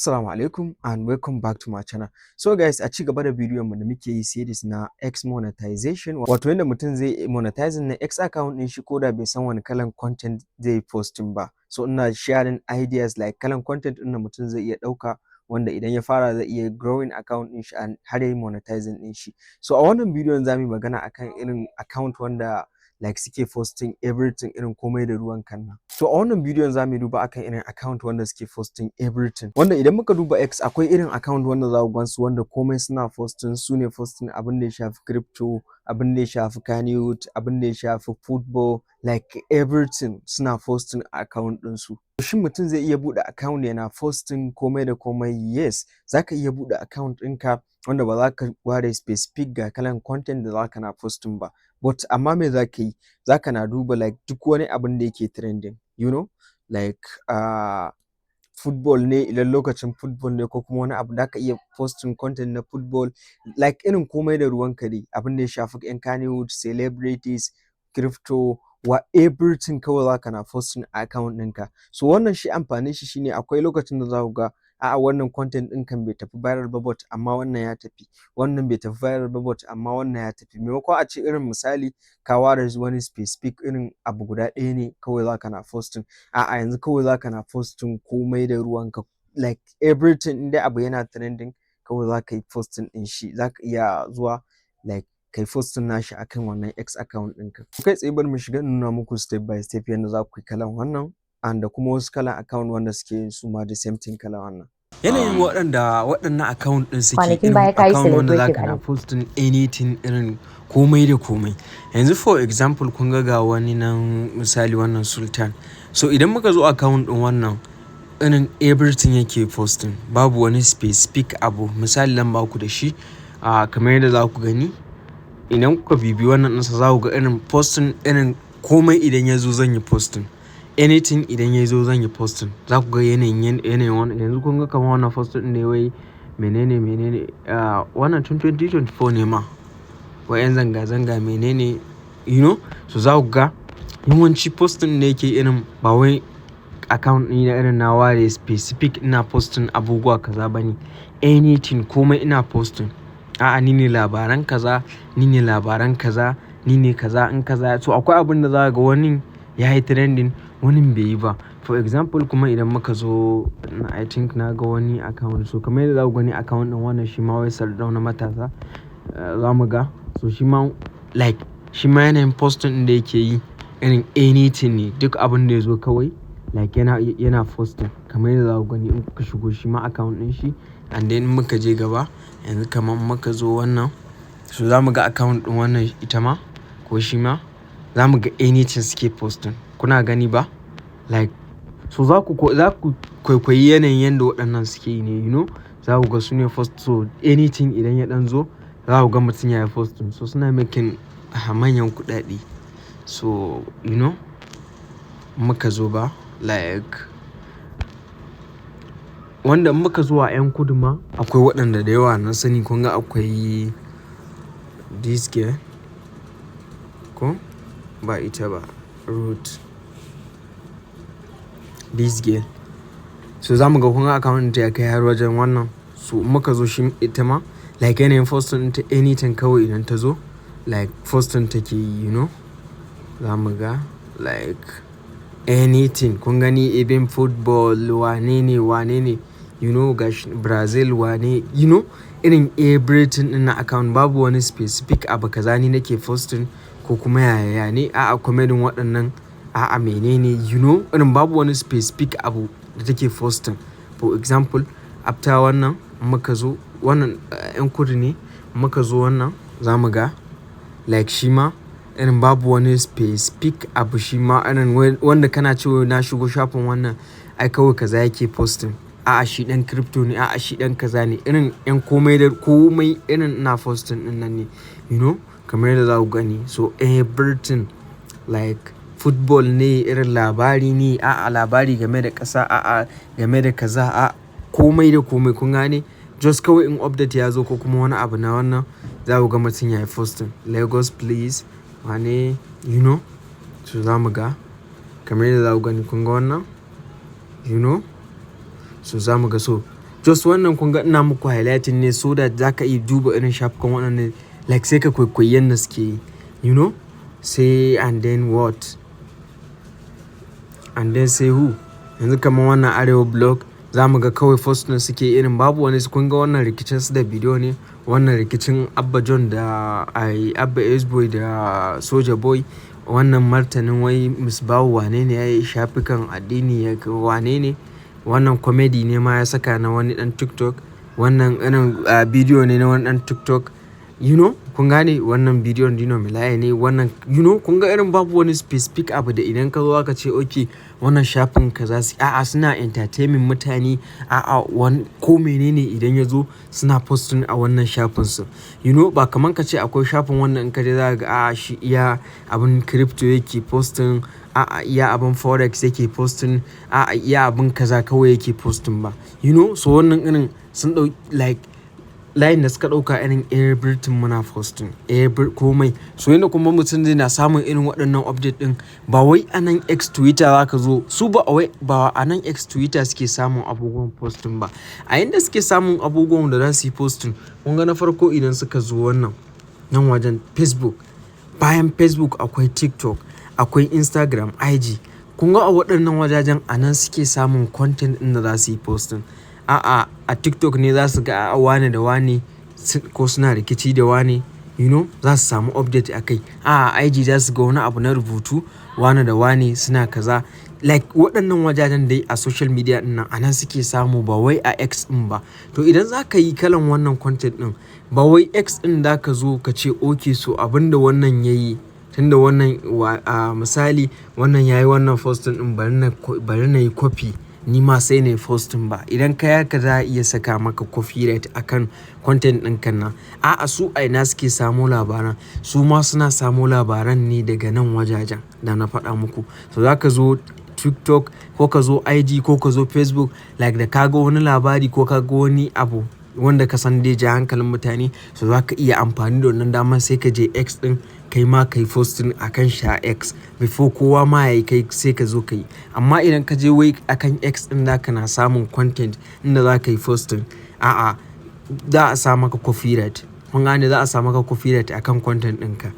Assalamu alaikum and welcome back to my channel. So guys, a ci gaba da bidiyon mu da muke yi series na X monetization, wato yanda mutum zai monetizing na X account din shi ko da bai san wani kalan content zai posting ba. So ina sharing ideas like kalan content din da mutum zai iya dauka wanda idan ya fara zai iya growing account din shi and har yayi monetizing din shi. So a wannan bidiyon zamu yi magana akan irin account wanda like suke posting everything irin komai da ruwan kanna. So a wannan bidiyon zamu duba akan irin account wanda suke posting everything. Wanda idan muka duba X akwai irin account wanda za ku gansu wanda komai suna posting, su ne posting abin da ya shafi crypto, abin da ya shafi Kannywood, abin da ya shafi football, like everything suna posting account ɗinsu. Shin mutum zai iya buɗe account yana posting komai da komai? Yes, zaka iya buɗe account ɗinka wanda ba za ka ware specific ga kalan content da za ka na posting ba. But amma me za ka yi? Za ka na duba like duk wani abin da yake trending, you know, like football ne idan lokacin football ne ko kuma wani abu da ka iya posting content na football, like irin komai da ruwanka dai abin da ya shafi ƴan Kannywood, celebrities, crypto, wa everything kawai za ka na posting a account ɗinka. So wannan shi amfanin shi shine akwai lokacin da za ku ga a'a wannan content ɗin kan bai tafi viral ba but amma wannan ya tafi, wannan bai tafi viral ba but amma wannan ya tafi. Maimakon a ce irin misali ka ware wani specific irin abu guda ɗaya ne kawai za ka na posting, a'a yanzu kawai za ka na posting komai da ruwanka, like everything in dai abu yana trending kawai za ka yi posting ɗin shi, za ka iya zuwa like kai posting nashi akan wannan X account ɗinka. Kai tsaye bari mu shiga nuna muku step by step yadda za ku yi kalan wannan and da kuma wasu kalan account wanda suke yin su ma the same thing kalan wannan. Yanayin waɗannan account ɗin suke irin account wanda za ka na posting anything irin komai da komai. Yanzu for example kun ga wani nan misali wannan Sultan. So idan muka zo account ɗin wannan irin everything yake posting, babu wani specific abu. Misali zan baku da shi kamar yadda za ku gani idan kuka bibi wannan ɗinsa za ku ga irin posting irin komai idan ya zo zan yi posting, anything idan ya zo zan yi posting. Za ku ga yanayin wannan yanzu kun ga kamar wannan posting ɗin ne wai menene wannan tun 2024 ne ma wai yan zanga-zanga menene, you know. So za ku ga yawanci posting da yake irin ba wai account ɗin na irin na ware specific ina posting abubuwa kaza bane, anything komai ina posting. A'a ni ne labaran kaza, ni ne labaran kaza, ni ne kaza in kaza. So akwai abin da za ga wani ya yi trending wani bai yi ba. For example kuma idan muka zo I think na ga wani account, so kamar yadda za ku gani account ɗin wannan shi ma wai Sardauna matasa za mu ga. So shi ma like shi ma yanayin posting ɗin da yake yi irin anything ne, duk abin da ya zo kawai like yana posting kamar yadda za ku gani in kuka shigo shi ma account ɗin shi. And then muka je gaba yanzu kamar muka zo wannan, so za mu ga account ɗin wannan ita ma ko shi ma za mu ga anything suke posting, kuna gani ba like. So za ku kwaikwayi yanayin yadda waɗannan suke yi ne, you know. Za ku ga su ne post, so anything idan ya ɗan zo za ku ga mutum ya yi posting, so suna making manyan kuɗaɗe. So you know muka zo ba like wanda muka zuwa 'yan kudu ma akwai waɗanda da yawa na sani. Kun ga akwai this girl ko ba ita ba root this girl. So za mu ga kun ga account ta ya kai har wajen wannan. So muka zo shi ita ma like yanayin posting ta anything kawai idan ta zo like posting take yi, you know. Za mu ga like anything kun gani even football wane ne, you know, gashi Brazil wane, you know, irin everything ɗin na account. Babu wani specific abu kaza ni nake posting ko kuma yaya ne, a'a comedy waɗannan, a'a menene, you know, irin babu wani specific abu da take posting. For example after wannan muka zo wannan 'yan kudu ne, muka zo wannan za mu ga like shi ma irin babu wani specific abu, shi ma irin wanda kana cewa na shigo shafin wannan ai kawai kaza yake posting, a'a shi ɗan crypto ne, a'a shi ɗan kaza ne, irin ƴan komai da komai irin ina posting ɗin nan ne, you know, kamar yadda za ku gani. So everything like football ne, irin labari ne, a'a labari game da ƙasa, a'a game da kaza, a'a komai da komai kun gane. Just kawai in update ya zo ko kuma wani abu na wannan za ku ga mutum ya yi posting Lagos please wane, you know. So za mu ga kamar yadda za ku gani kun ga wannan, you know. So za mu ga so just wannan kun ga ina muku highlighting ne so that zaka iya duba irin shafukan waɗannan, like sai ka kwaikwayi yanda suke yi, you know. Sai and then what, and then say who, yanzu kamar wannan Arewa blog za mu ga kawai post na suke irin babu wani, kun ga wannan rikicin su da bidiyo ne, wannan rikicin Abba John da Abba S-boy da Soja Boy, wannan martanin wai Misbahu wane ne ya yi shafukan addini ya wane ne, wannan comedy ne ma ya saka na wani dan TikTok, wannan irin bidiyo ne na wani dan TikTok, you know, kun gane wannan bidiyon Dino Milaya ne wannan, you know, kun ga irin babu wani specific abu da idan ka zo aka ce okay wannan shafin kaza su a'a suna entertainment mutane, a'a ko menene idan ya zo suna posting a wannan shafin su, you know. Ba kaman ka ce akwai shafin wannan in ka je za ka ga a'a shi iya abin crypto yake posting, a'a iya abin forex yake posting, a'a iya abin kaza kawai yake posting ba, you know. So wannan irin sun ɗau like layin da suka ɗauka irin everything muna posting komai. So yanda kuma mutum zai na samun irin waɗannan update ɗin ba wai a nan X Twitter za ka zo su ba a nan X Twitter suke samun abubuwan posting ba, a yanda suke samun abubuwan da za su yi posting. Kun ga na farko idan suka zo wannan nan wajen Facebook, bayan Facebook akwai TikTok, akwai Instagram, IG. Kun ga a waɗannan wajajen a nan suke samun content ɗin da za su yi posting. A'a a TikTok ne za su ga wane da wane ko suna rikici da wane, you know, za su samu update a kai. A'a IG za su ga wani abu na rubutu wane da wane suna kaza, like waɗannan wajajen dai a social media ɗin nan a nan suke samu ba wai a X ɗin ba. To idan za ka yi kalan wannan content ɗin ba wai X ɗin da ka zo ka ce okay so abinda wannan ya yi tunda wannan misali wannan ya yi wannan posting ɗin bari na yi copy ni ma sai na yi posting ba. Idan ka yaka za a iya saka maka copyright akan content ɗin kan nan. A'a su a ina suke samo labaran, su ma suna samo labaran ne daga nan wajajen da na faɗa muku. So za ka zo TikTok ko ka zo IG ko ka zo Facebook, like da ka ga wani labari ko ka ga wani abu wanda ka san dai ja hankalin mutane, so za ka iya amfani da wannan damar sai ka je X ɗin kai ma kai posting akan shi a X before kowa ma yayi kai sai ka zo ka yi. Amma idan ka je wai akan X ɗin da kana samun content inda za ka yi posting, a'a za a sa maka copyright. Kun gane za a sa maka copyright akan content ɗinka.